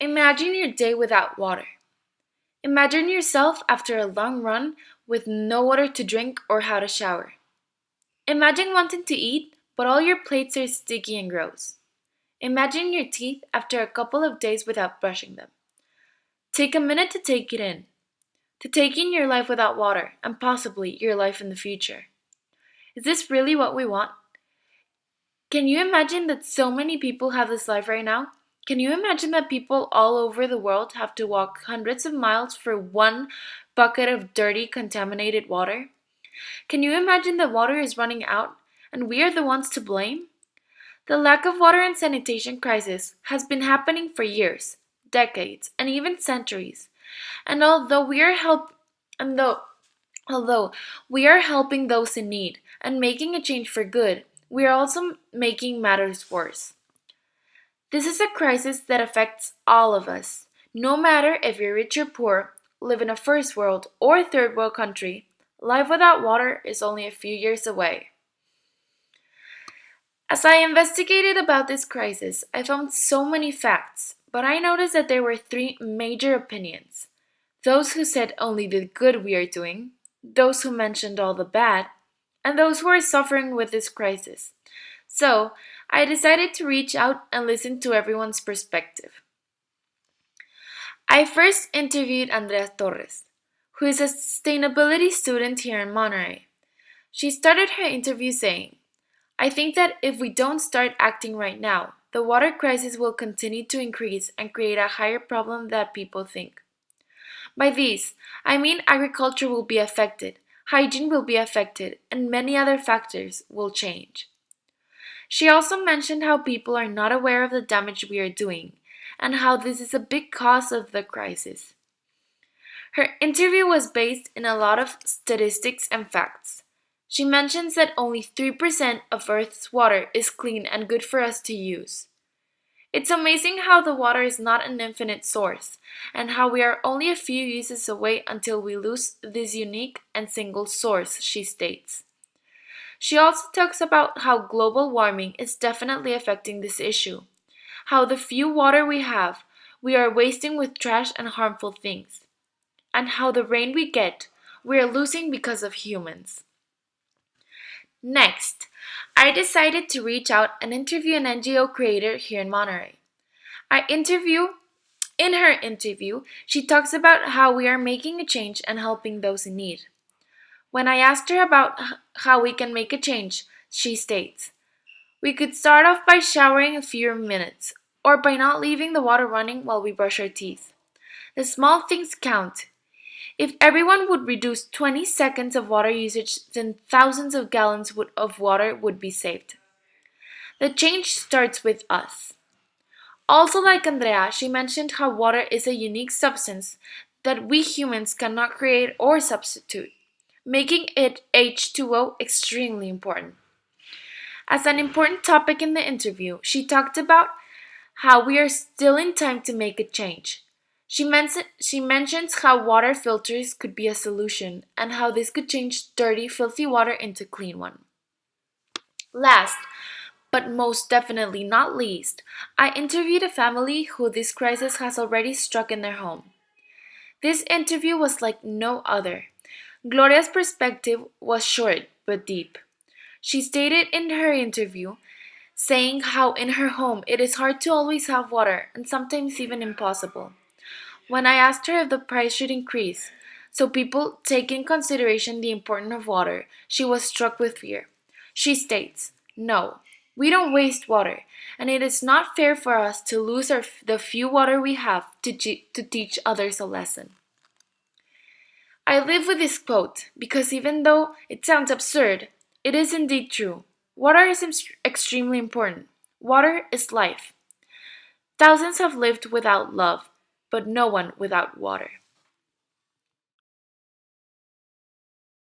Imagine your day without water. Imagine yourself after a long run with no water to drink or how to shower. Imagine wanting to eat, but all your plates are sticky and gross. Imagine your teeth after a couple of days without brushing them. Take a minute to take it in, to take in your life without water, and possibly your life in the future. Is this really what we want? Can you imagine that so many people have this life right now? Can you imagine that people all over the world have to walk hundreds of miles for one bucket of dirty, contaminated water? Can you imagine that water is running out and we are the ones to blame? The lack of water and sanitation crisis has been happening for years, decades, and even centuries. And and though although we are helping those in need and making a change for good, we are also making matters worse. This is a crisis that affects all of us. No matter if you're rich or poor, live in a first world or third world country, life without water is only a few years away. As I investigated about this crisis, I found so many facts, but I noticed that there were three major opinions. Those who said only the good we are doing, those who mentioned all the bad, and those who are suffering with this crisis. So, I decided to reach out and listen to everyone's perspective. I first interviewed Andrea Torres, who is a sustainability student here in Monterey. She started her interview saying, I think that if we don't start acting right now, the water crisis will continue to increase and create a higher problem than people think. By this, I mean agriculture will be affected, hygiene will be affected, and many other factors will change. She also mentioned how people are not aware of the damage we are doing and how this is a big cause of the crisis. Her interview was based in a lot of statistics and facts. She mentions that only 3% of Earth's water is clean and good for us to use. It's amazing how the water is not an infinite source, and how we are only a few uses away until we lose this unique and single source, she states. She also talks about how global warming is definitely affecting this issue, how the few water we have, we are wasting with trash and harmful things, and how the rain we get, we are losing because of humans. Next, I decided to reach out and interview an NGO creator here in Monterey. In her interview, she talks about how we are making a change and helping those in need. When I asked her about how we can make a change, she states, we could start off by showering a few minutes, or by not leaving the water running while we brush our teeth. The small things count. If everyone would reduce 20 seconds of water usage, then thousands of gallons of water would be saved. The change starts with us. Also, like Andrea, she mentioned how water is a unique substance that we humans cannot create or substitute, making it H2O extremely important. As an important topic in the interview, she talked about how we are still in time to make a change. She mentions how water filters could be a solution and how this could change dirty, filthy water into clean one. Last, but most definitely not least, I interviewed a family who this crisis has already struck in their home. This interview was like no other. Gloria's perspective was short but deep. She stated in her interview, saying how in her home it is hard to always have water and sometimes even impossible. When I asked her if the price should increase, so people take in consideration the importance of water, she was struck with fear. She states, no, we don't waste water, and it is not fair for us to lose the few water we have to teach others a lesson. I live with this quote because even though it sounds absurd, it is indeed true. Water is extremely important. Water is life. Thousands have lived without love, but no one without water.